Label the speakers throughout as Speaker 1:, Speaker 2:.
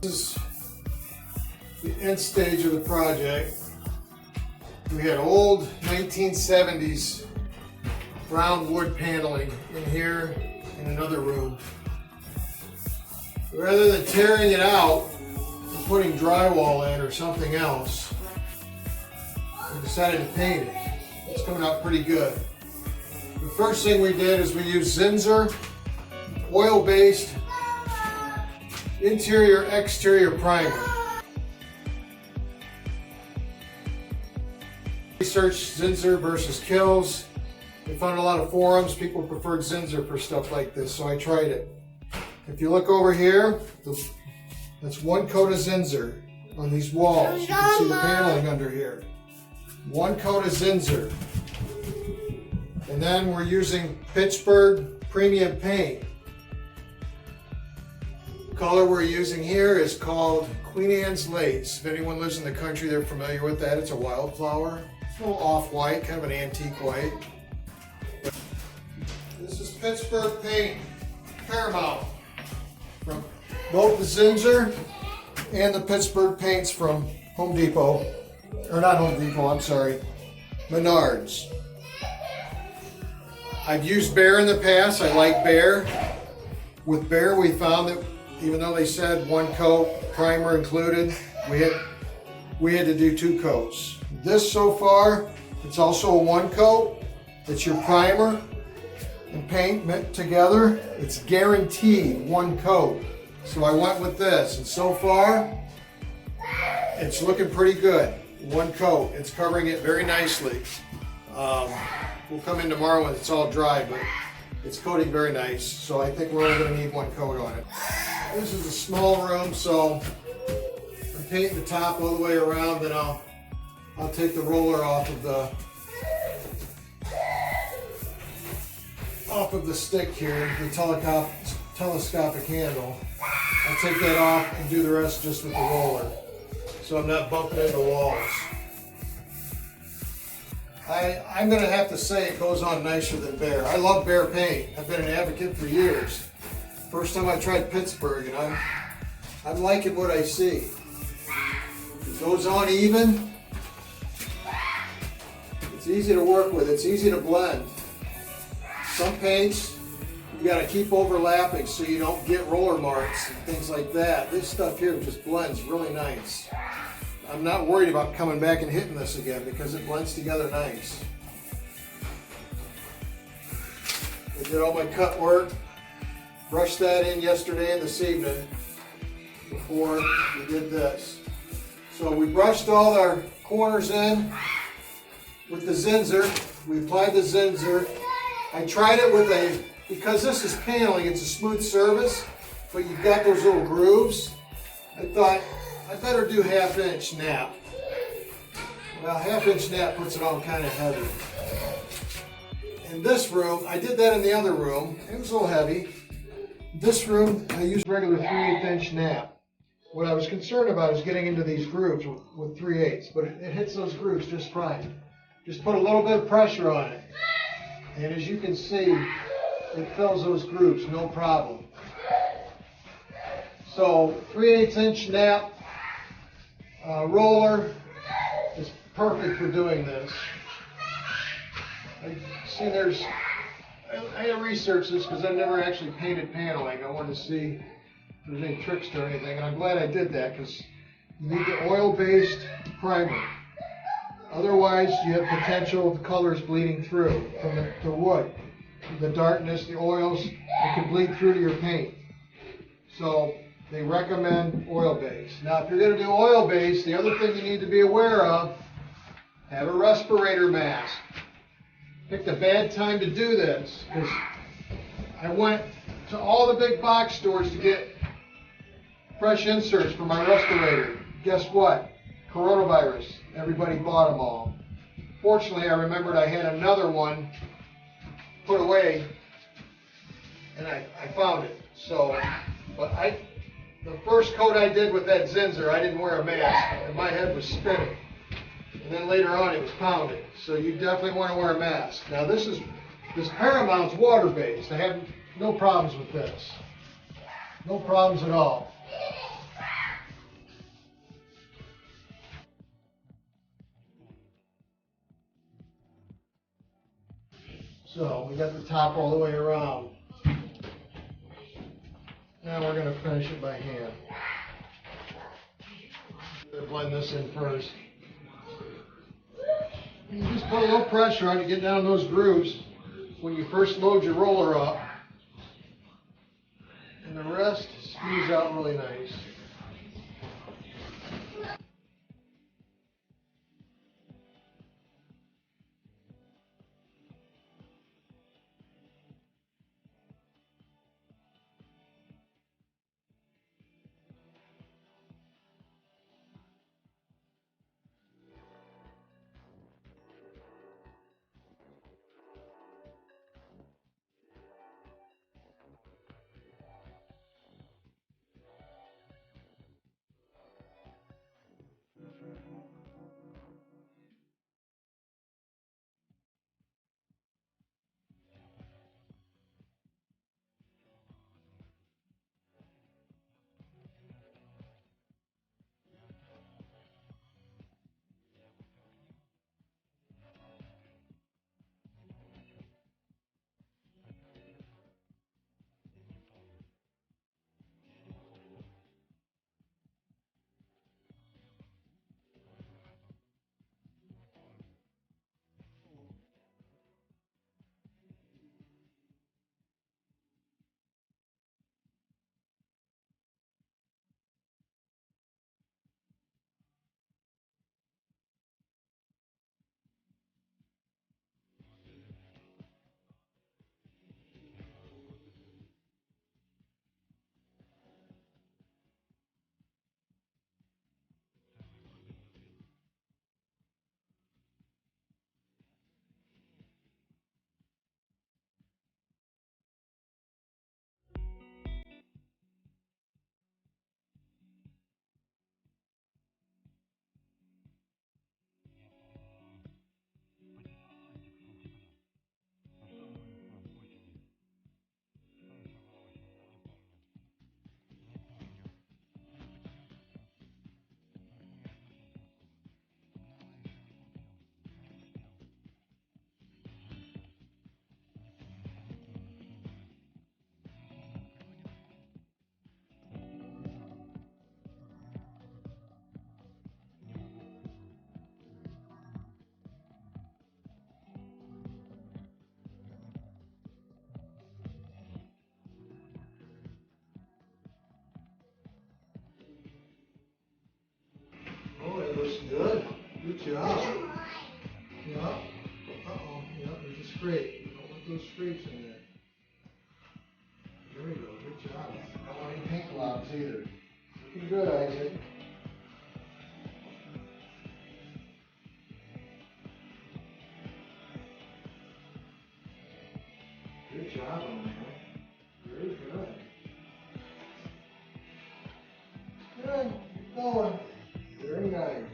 Speaker 1: This is the end stage of the project. We had old 1970s brown wood paneling in here in another room. Rather than tearing it out and putting drywall in or something else, we decided to paint it. It's coming out pretty good. The first thing we did is we used Zinsser oil-based interior-exterior primer. Researched Zinsser versus Kills. We found a lot of forums. People preferred Zinsser for stuff like this, so I tried it. If you look over here, that's one coat of Zinsser on these walls. You can see the paneling under here. One coat of Zinsser. And then we're using Pittsburgh premium paint. The color we're using here is called Queen Anne's Lace. If anyone lives in the country, they're familiar with that. It's a wildflower. It's a little off-white, kind of an antique white. This is Pittsburgh paint, Paramount. From both the Zinsser and the Pittsburgh paints from Home Depot. Or not Home Depot, I'm sorry. Menards. I've used Behr in the past. I like Behr. With Behr, we found that even though they said one coat, primer included, we had to do 2 coats. This so far, it's also a 1 coat. It's your primer and paint mixed together. It's guaranteed 1 coat. So I went with this, and so far, it's looking pretty good. 1 coat. It's covering it very nicely. We'll come in tomorrow when it's all dry, but it's coating very nice. So I think we're only going to need 1 coat on it. This is a small room, so I'm painting the top all the way around, then I'll take the roller off of the stick here, the telescopic handle. I'll take that off and do the rest just with the roller, so I'm not bumping into walls. I'm going to have to say it goes on nicer than Behr. I love Behr paint. I've been an advocate for years. First time I tried Pittsburgh, and I'm liking what I see. It goes on even. It's easy to work with. It's easy to blend. Some paints you got to keep overlapping so you don't get roller marks and things like that. This stuff here just blends really nice. I'm not worried about coming back and hitting this again because it blends together nice. I did all my cut work, brushed that in yesterday and this evening before we did this. So we brushed all our corners in with the Zinsser. We applied the Zinsser. I tried it because this is paneling, it's a smooth surface, but you've got those little grooves. I thought I better do 1/2 inch nap. Well, 1/2 inch nap puts it on kind of heavy. In this room, I did that in the other room. It was a little heavy. This room, I used regular 3/8 inch nap. What I was concerned about is getting into these grooves with 3/8, but it hits those grooves just fine. Just put a little bit of pressure on it. And as you can see, it fills those grooves, no problem. So 3/8 inch nap roller is perfect for doing this. I had to research this because I've never actually painted paneling. I wanted to see if there's any tricks to anything, and I'm glad I did that because you need the oil-based primer. Otherwise, you have potential of the colors bleeding through from the wood. The darkness, the oils, it can bleed through to your paint. So they recommend oil-based. Now, if you're going to do oil-based, the other thing you need to be aware of, have a respirator mask. Picked a bad time to do this because I went to all the big box stores to get fresh inserts for my respirator. Guess what? Coronavirus. Everybody bought them all. Fortunately, I remembered I had another one put away, and I found it. So, but the first coat I did with that Zinsser, I didn't wear a mask, and my head was spinning. And then later on, it was pounding. So you definitely want to wear a mask. Now this Paramount's water-based. I have, no problems with this. No problems at all. So we got the top all the way around. Now we're going to finish it by hand. Blend this in first. You just put a little pressure on to get down those grooves when you first load your roller up. And the rest squeeze out really nice. Oh, it looks good. Good job. Yeah. Uh-oh. Yeah, there's a scrape. Don't let those scrapes in there. There we go. Good job. Don't want any pink globs either. Looking good, Isaac. Good job on that. Very good. Good. Keep going. Very nice.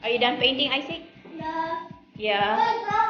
Speaker 2: Are you done painting, Isaac?
Speaker 3: Yeah.
Speaker 2: Yeah.